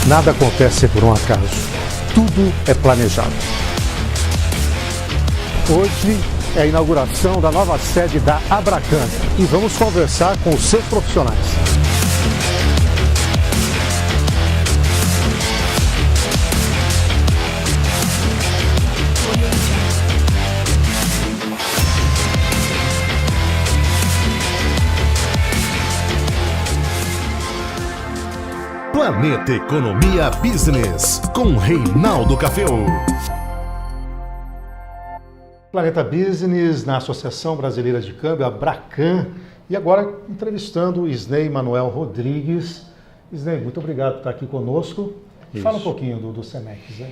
Nada acontece por um acaso. Tudo é planejado. Hoje é a inauguração da nova sede da Abracan e vamos conversar com os seus profissionais. Planeta Economia Business, com Reinaldo Caféu. Planeta Business, na Associação Brasileira de Câmbio, a Abracan, e agora entrevistando o Isnei Manuel Rodrigues. Isnei, muito obrigado por estar aqui conosco. Isso. Fala um pouquinho do Senex, né?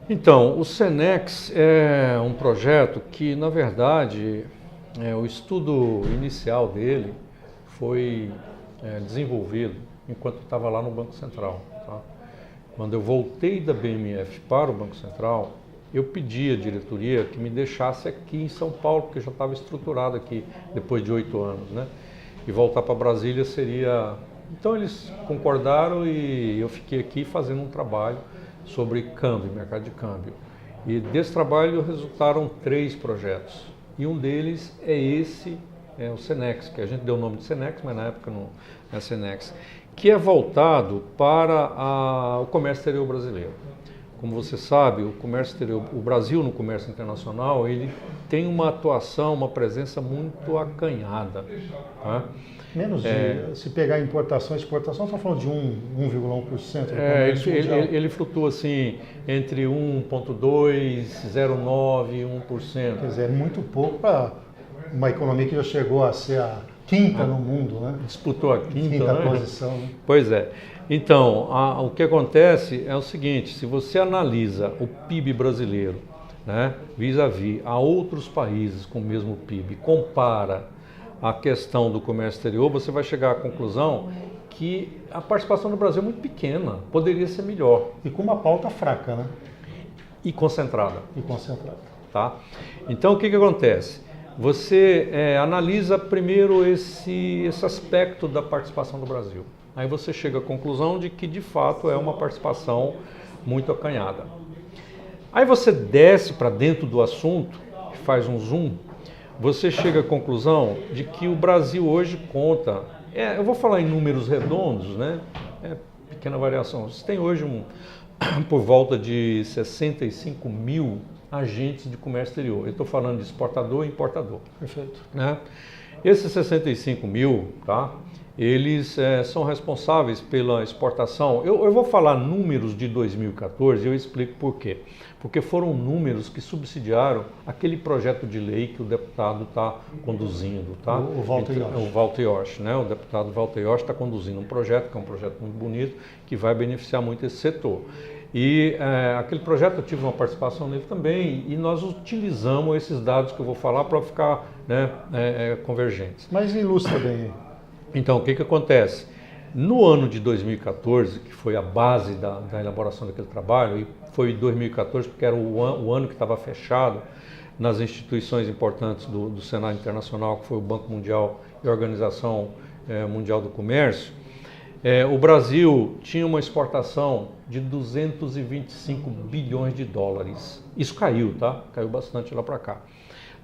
Então, o Senex é um projeto que, na verdade, o estudo inicial dele foi desenvolvido enquanto eu estava lá no Banco Central. Tá? Quando eu voltei da BMF para o Banco Central, eu pedi à diretoria que me deixasse aqui em São Paulo, porque eu já estava estruturado aqui depois de 8 anos, né? E voltar para Brasília seria... Então eles concordaram e eu fiquei aqui fazendo um trabalho sobre câmbio, mercado de câmbio. E desse trabalho resultaram 3 projetos. E um deles é esse, o Senex, que a gente deu o nome de Senex, mas na época não é Senex, que é voltado para o comércio exterior brasileiro. Como você sabe, o comércio exterior, o Brasil no comércio internacional, ele tem uma atuação, uma presença muito acanhada. Tá? Menos de, se pegar importação e exportação, estamos falando de 1,1% do comércio mundial. Ele flutua assim entre 1,2%, 0,9%, 1%. Quer dizer, é muito pouco para uma economia que já chegou a ser a quinta no mundo, né? Disputou a quinta né? Posição. Né? Pois é. Então, o que acontece é o seguinte, se você analisa o PIB brasileiro, né, vis-à-vis a outros países com o mesmo PIB, compara a questão do comércio exterior, você vai chegar à conclusão que a participação do Brasil é muito pequena, poderia ser melhor. E com uma pauta fraca, né? E concentrada. E concentrada. Tá? Então, o que acontece? Você analisa primeiro esse aspecto da participação do Brasil. Aí você chega à conclusão de que, de fato, é uma participação muito acanhada. Aí você desce para dentro do assunto, faz um zoom, você chega à conclusão de que o Brasil hoje conta, eu vou falar em números redondos, né? Pequena variação. Você tem hoje por volta de 65 mil agentes de comércio exterior. Eu estou falando de exportador e importador. Perfeito. Né? Esses 65 mil, tá? Eles são responsáveis pela exportação. Eu vou falar números de 2014 e eu explico por quê. Porque foram números que subsidiaram aquele projeto de lei que o deputado está conduzindo. Tá? O Walter Yorsch. O Walter Yorsch, né? O deputado Walter Yorsch está conduzindo um projeto, que é um projeto muito bonito, que vai beneficiar muito esse setor. E aquele projeto eu tive uma participação nele também e nós utilizamos esses dados que eu vou falar para ficar convergentes. Mas ilustra bem. Então, o que acontece? No ano de 2014, que foi a base da elaboração daquele trabalho, e foi 2014 porque era o ano que estava fechado nas instituições importantes do cenário internacional, que foi o Banco Mundial e a Organização Mundial do Comércio, o Brasil tinha uma exportação de 225 bilhões de dólares. Isso caiu, tá? Caiu bastante lá para cá.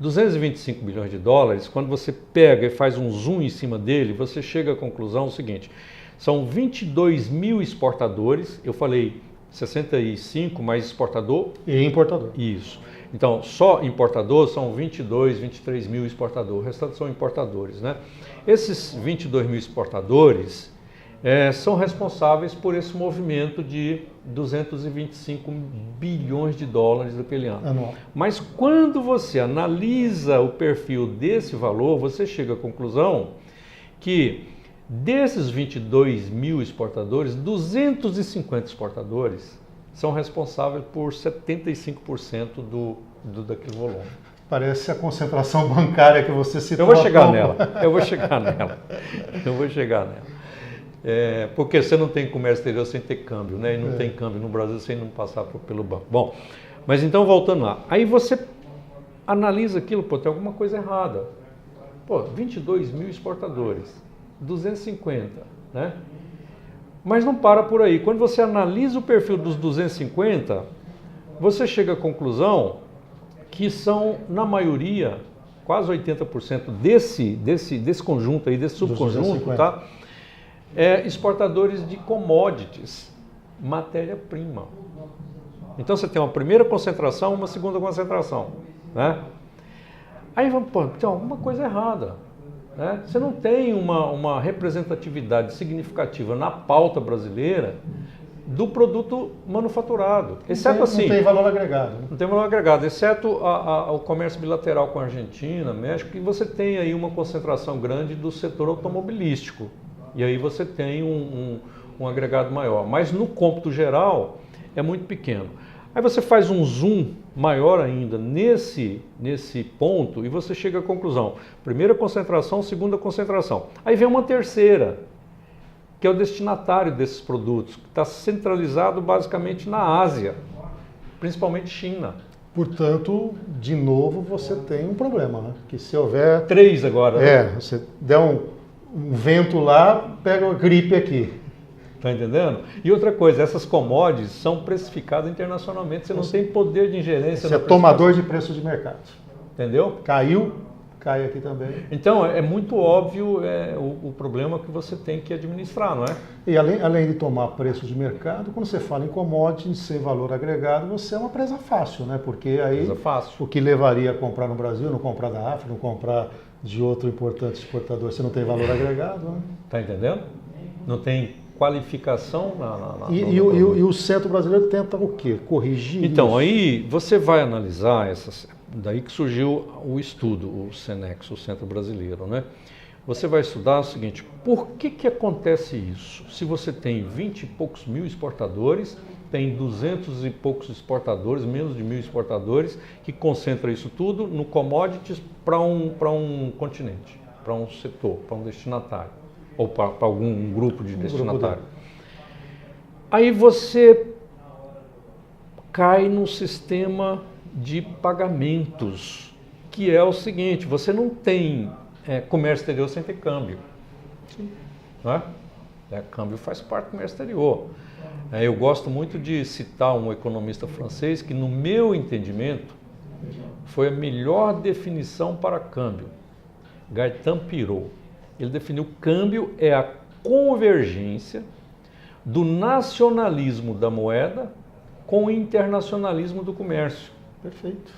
225 bilhões de dólares, quando você pega e faz um zoom em cima dele, você chega à conclusão seguinte, são 22 mil exportadores, eu falei 65 mais exportador. E importador. Isso. Então, só importador são 22, 23 mil exportadores, o restante são importadores, né? Esses 22 mil exportadores são responsáveis por esse movimento de 225 bilhões de dólares daquele ano. Anual. Mas quando você analisa o perfil desse valor, você chega à conclusão que desses 22 mil exportadores, 250 exportadores são responsáveis por 75% daquele volume. Parece a concentração bancária que você citou. Eu vou chegar nela. Porque você não tem comércio exterior sem ter câmbio, né? E não tem câmbio no Brasil sem não passar pelo banco. Bom, mas então voltando lá. Aí você analisa aquilo, tem alguma coisa errada. 22 mil exportadores, 250, né? Mas não para por aí. Quando você analisa o perfil dos 250, você chega à conclusão que são, na maioria, quase 80% desse conjunto aí, desse subconjunto, tá? Exportadores de commodities, matéria-prima. Então você tem uma primeira concentração, uma segunda concentração, né? Aí vamos, pô, tem alguma coisa errada, né? Você não tem uma representatividade significativa na pauta brasileira do produto manufaturado, exceto assim... Não tem valor agregado. Né? Não tem valor agregado, exceto o comércio bilateral com a Argentina, México, e você tem aí uma concentração grande do setor automobilístico. E aí você tem um agregado maior. Mas no cômputo geral é muito pequeno. Aí você faz um zoom maior ainda nesse ponto e você chega à conclusão. Primeira concentração, segunda concentração. Aí vem uma terceira, que é o destinatário desses produtos, que está centralizado basicamente na Ásia, principalmente China. Portanto, de novo, você tem um problema, né? Que se houver... 3 agora. Né? Você der um vento lá, pega a gripe aqui. Está entendendo? E outra coisa, essas commodities são precificadas internacionalmente, você não tem poder de ingerência. Você é tomador de preço de mercado. Entendeu? Caiu, cai aqui também. Então, é muito óbvio o problema que você tem que administrar, não é? E além de tomar preço de mercado, quando você fala em commodities sem valor agregado, você é uma presa fácil, né? Porque aí o que levaria a comprar no Brasil, não comprar da África, não comprar de outro importante exportador, você não tem valor agregado, né? Tá entendendo? Não tem qualificação e o centro brasileiro tenta o quê? Corrigir então, isso? Aí você vai analisar daí que surgiu o estudo, o SENEX, o Centro Brasileiro, né? Você vai estudar o seguinte, por que acontece isso? Se você tem 20 e poucos mil exportadores, tem 200 e poucos exportadores, menos de 1.000 exportadores, que concentra isso tudo no commodities para um continente, para um setor, para um destinatário. Ou para algum grupo de destinatário. Aí você cai no sistema de pagamentos, que é o seguinte, você não tem comércio exterior sem ter câmbio. Sim. Não é? Câmbio faz parte do comércio exterior. Eu gosto muito de citar um economista francês que, no meu entendimento, foi a melhor definição para câmbio, Gaëtan Pirot. Ele definiu que câmbio é a convergência do nacionalismo da moeda com o internacionalismo do comércio. Perfeito.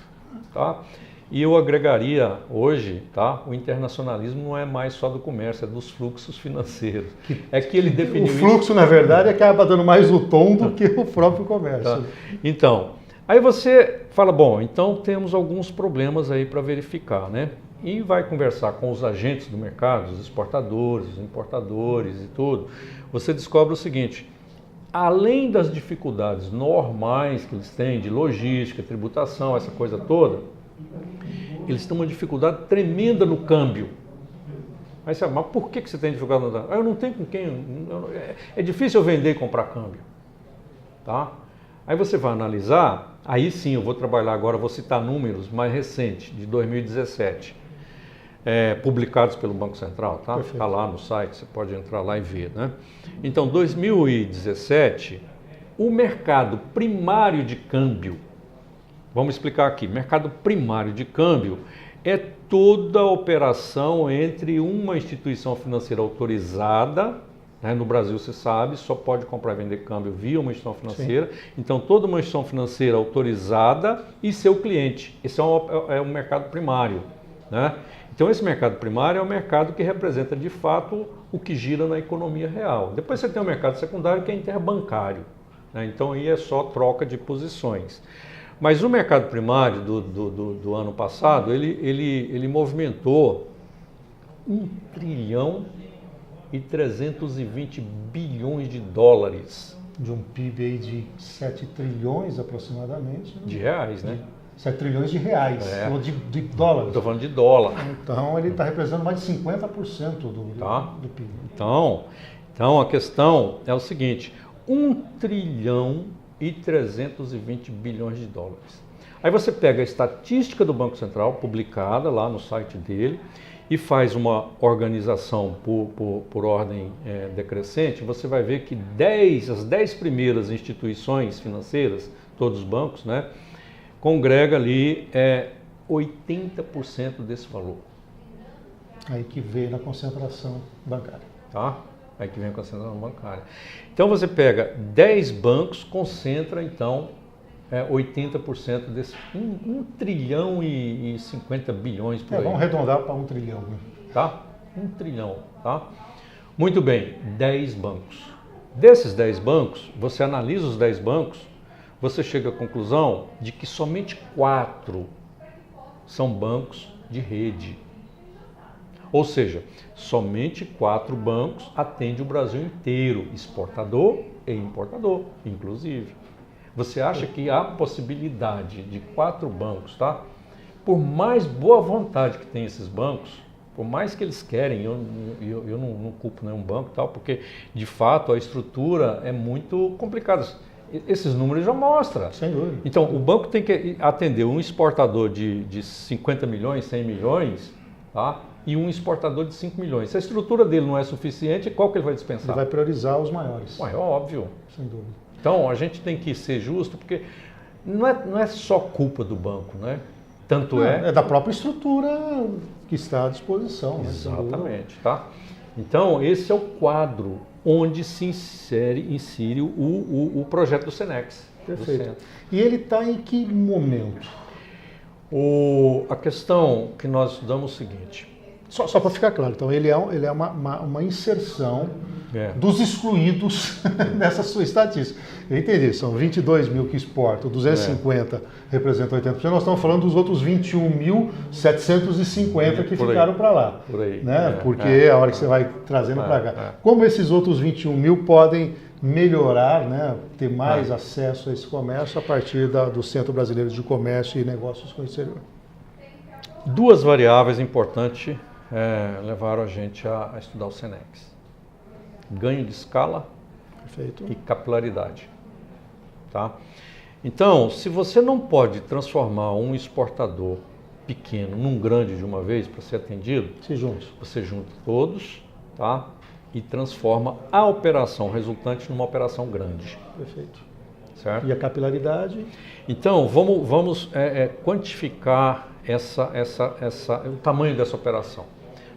Tá? E eu agregaria hoje, tá? O internacionalismo não é mais só do comércio, é dos fluxos financeiros. É que ele definiu o fluxo, na verdade, acaba dando mais o tom do que o próprio comércio. Tá? Então, aí você fala, bom, então temos alguns problemas aí para verificar, né? E vai conversar com os agentes do mercado, os exportadores, os importadores e tudo, você descobre o seguinte, além das dificuldades normais que eles têm de logística, tributação, essa coisa toda, eles têm uma dificuldade tremenda no câmbio. Aí você fala, mas por que você tem dificuldade no câmbio? Eu não tenho com quem, é difícil eu vender e comprar câmbio. Tá? Aí você vai analisar, aí sim eu vou trabalhar agora, vou citar números mais recentes, de 2017. Publicados pelo Banco Central, tá? Está lá no site, você pode entrar lá e ver, né? Então, 2017, o mercado primário de câmbio, vamos explicar aqui, mercado primário de câmbio é toda operação entre uma instituição financeira autorizada, né? No Brasil, você sabe, só pode comprar e vender câmbio via uma instituição financeira, sim. Então toda uma instituição financeira autorizada e seu cliente, esse é um mercado primário, né? Então esse mercado primário é o mercado que representa de fato o que gira na economia real. Depois você tem o mercado secundário que é interbancário, né? Então aí é só troca de posições. Mas o mercado primário do ano passado, ele movimentou 1 trilhão e 320 bilhões de dólares. De um PIB aí de 7 trilhões aproximadamente. Né? De reais, né? 7 trilhões de reais, ou de dólares. Estou falando de dólar. Então ele está representando mais de 50% do PIB. Então a questão é o seguinte, 1 trilhão e 320 bilhões de dólares. Aí você pega a estatística do Banco Central, publicada lá no site dele, e faz uma organização por ordem decrescente, você vai ver que as 10 primeiras instituições financeiras, todos os bancos, né, congrega ali 80% desse valor. Aí que vem na concentração bancária. Tá? Aí que vem a concentração bancária. Então você pega 10 bancos, concentra então 80% desse 1 trilhão e 50 bilhões por aí. Vamos arredondar para 1 trilhão. Né? Tá? 1 trilhão. Tá? Muito bem, 10 bancos. Desses 10 bancos, você analisa os 10 bancos, você chega à conclusão de que somente 4 são bancos de rede. Ou seja, somente 4 bancos atendem o Brasil inteiro, exportador e importador, inclusive. Você acha que há possibilidade de 4 bancos, tá? Por mais boa vontade que tem esses bancos, por mais que eles querem, eu não culpo nenhum banco, tal, porque de fato a estrutura é muito complicada. Esses números já mostram. Sem dúvida. Então, o banco tem que atender um exportador de 50 milhões, 100 milhões, tá? E um exportador de 5 milhões. Se a estrutura dele não é suficiente, qual que ele vai dispensar? Ele vai priorizar os maiores. Ué, óbvio. Sem dúvida. Então, a gente tem que ser justo, porque não é só culpa do banco, né? Tanto é da própria estrutura que está à disposição. Exatamente, tá? Então, esse é o quadro onde se insere o projeto do Senex. Perfeito. E ele está em que momento? A questão que nós estudamos é o seguinte. Só para ficar claro, então ele é uma inserção dos excluídos nessa sua estatística. Eu entendi, são 22 mil que exportam, 250 representam 80%, nós estamos falando dos outros 21.750 que ficaram para lá. Por aí. Né? Porque é a hora que você vai trazendo para cá. Como esses outros 21 mil podem melhorar, né, ter mais acesso a esse comércio a partir do Centro Brasileiro de Comércio e Negócios com o Exterior? 2 variáveis importantes levaram a gente a estudar o Senex. Ganho de escala. Perfeito. E capilaridade. Tá? Então, se você não pode transformar um exportador pequeno num grande de uma vez para ser atendido, você junta todos, tá? E transforma a operação resultante numa operação grande. Perfeito. Certo? E a capilaridade? Então, vamos quantificar o tamanho dessa operação.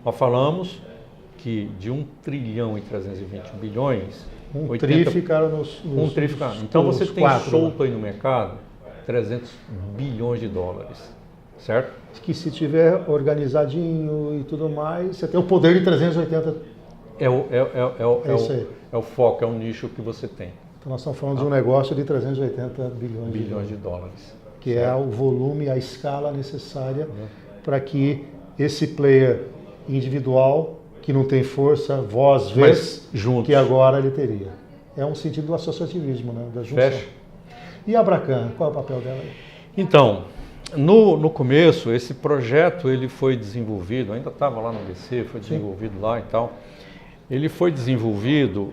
Nós falamos que de 1 trilhão e 320 bilhões... Um tri ficaram nos Então você tem 4, solto aí no mercado 300 bilhões de dólares, certo? Que se tiver organizadinho e tudo mais, você tem o poder de 380. É o foco, é o nicho que você tem. Então nós estamos falando de um negócio de 380 bilhões de dólares. Que é o volume, a escala necessária para que esse player individual, que não tem força, voz, vez, que agora ele teria. É um sentido do associativismo, né? Da junção. Fecha. E a Abracan, qual é o papel dela aí? Então, no começo, esse projeto ele foi desenvolvido, ainda estava lá no BC, foi desenvolvido lá e tal. Ele foi desenvolvido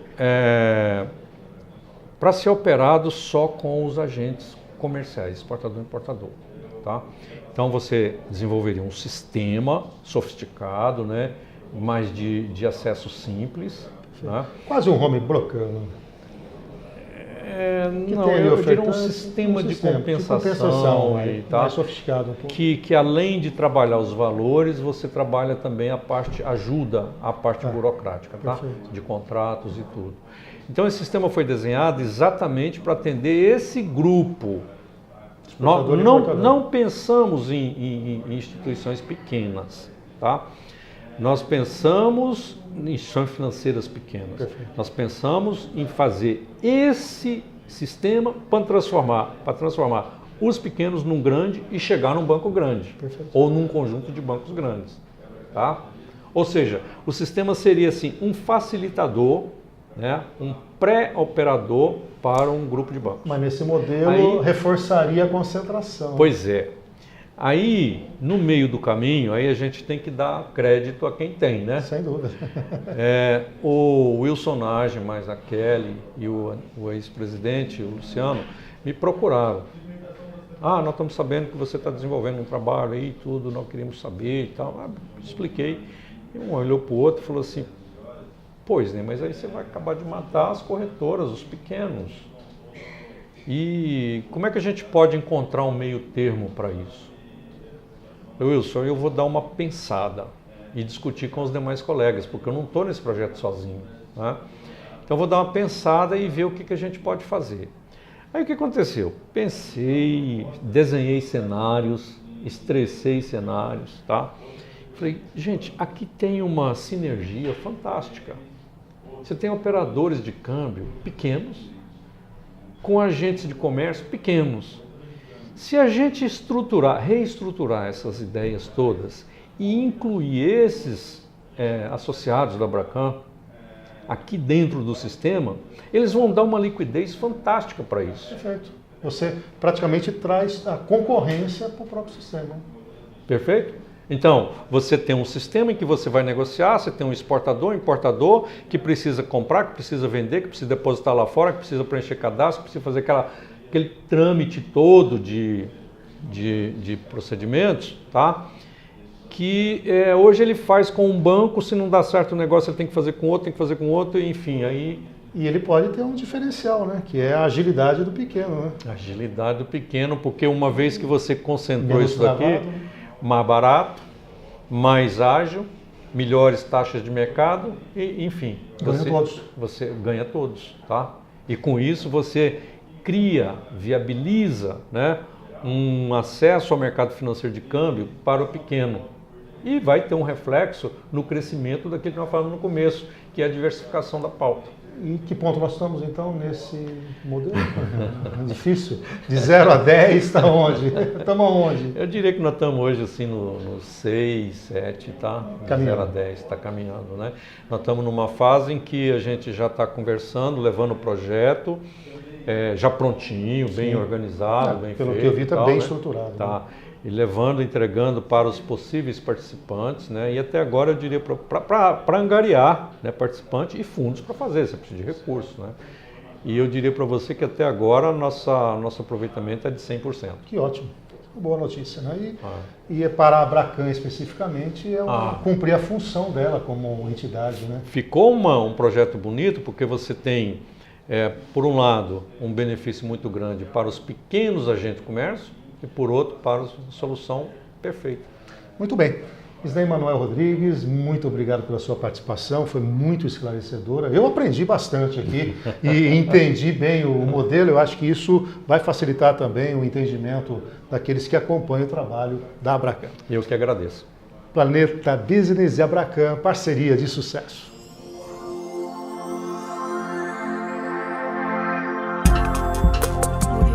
para ser operado só com os agentes comerciais, exportador e importador. Tá? Então você desenvolveria um sistema sofisticado, né? Mas de acesso simples. Né? Quase um home broker. Né? Eu diria um sistema de compensação aí, tá? Mais sofisticado um pouco. Que além de trabalhar os valores, você trabalha também ajuda a parte burocrática, tá? De contratos e tudo. Então esse sistema foi desenhado exatamente para atender esse grupo. Nós não pensamos em instituições pequenas, tá? Nós pensamos em instituições financeiras pequenas. Perfeito. Nós pensamos em fazer esse sistema para transformar os pequenos num grande e chegar num banco grande. Perfeito. Ou num conjunto de bancos grandes. Tá? Ou seja, o sistema seria assim, um facilitador, né, um pré-operador para um grupo de bancos. Mas nesse modelo reforçaria a concentração. Pois é. Aí, no meio do caminho, aí a gente tem que dar crédito a quem tem, né? Sem dúvida. O Wilson Nage, mais a Kelly e o ex-presidente, o Luciano, me procuraram. Nós estamos sabendo que você está desenvolvendo um trabalho aí, tudo, nós queríamos saber e tal. Expliquei. E um olhou para o outro e falou assim, pois, né, mas aí você vai acabar de matar as corretoras, os pequenos. E como é que a gente pode encontrar um meio termo para isso? Wilson, eu vou dar uma pensada e discutir com os demais colegas, porque eu não estou nesse projeto sozinho. Né? Então, eu vou dar uma pensada e ver o que a gente pode fazer. Aí, o que aconteceu? Pensei, desenhei cenários, estressei cenários, tá? Falei, gente, aqui tem uma sinergia fantástica. Você tem operadores de câmbio pequenos, com agentes de comércio pequenos. Se a gente reestruturar essas ideias todas e incluir esses associados da Abracan aqui dentro do sistema, eles vão dar uma liquidez fantástica para isso. Perfeito. Você praticamente traz a concorrência para o próprio sistema. Perfeito? Então, você tem um sistema em que você vai negociar, você tem um exportador, importador, que precisa comprar, que precisa vender, que precisa depositar lá fora, que precisa preencher cadastro, que precisa fazer aquele trâmite todo de procedimentos, tá? Que hoje ele faz com um banco, se não dá certo o negócio ele tem que fazer com outro, enfim, aí... E ele pode ter um diferencial, né? Que é a agilidade do pequeno, né? Agilidade do pequeno, porque uma vez que você concentrou isso daqui, mais barato, mais ágil, melhores taxas de mercado, e, enfim, você ganha todos, tá? E com isso você viabiliza, né, um acesso ao mercado financeiro de câmbio para o pequeno. E vai ter um reflexo no crescimento daquilo que nós falamos no começo, que é a diversificação da pauta. E que ponto nós estamos, então, nesse modelo? Difícil. De 0 a 10, está onde? Estamos aonde? Eu diria que nós estamos hoje assim no 6, 7, tá? De 0 a 10, está caminhando, né? Nós estamos numa fase em que a gente já está conversando, levando o projeto, já prontinho, bem organizado, bem pelo feito. Pelo que eu vi, está bem né? estruturado. Tá. Né? E levando, entregando para os possíveis participantes, né? E até agora eu diria para angariar, né, participantes e fundos para fazer, você precisa de recursos, né? E eu diria para você que até agora nosso aproveitamento é de 100%. Que ótimo, boa notícia, né? E para a Abracan especificamente cumprir a função dela como entidade, né? Ficou um projeto bonito porque você tem, por um lado, um benefício muito grande para os pequenos agentes de comércio, e por outro, para a solução perfeita. Muito bem. Isnei Manuel Rodrigues, muito obrigado pela sua participação, foi muito esclarecedora. Eu aprendi bastante aqui e entendi bem o modelo. Eu acho que isso vai facilitar também o entendimento daqueles que acompanham o trabalho da Abracan. Eu que agradeço. Planeta Business e Abracan, parceria de sucesso.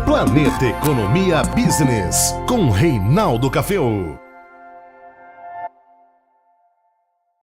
Planeta Economia Business, com Reinaldo Caféu.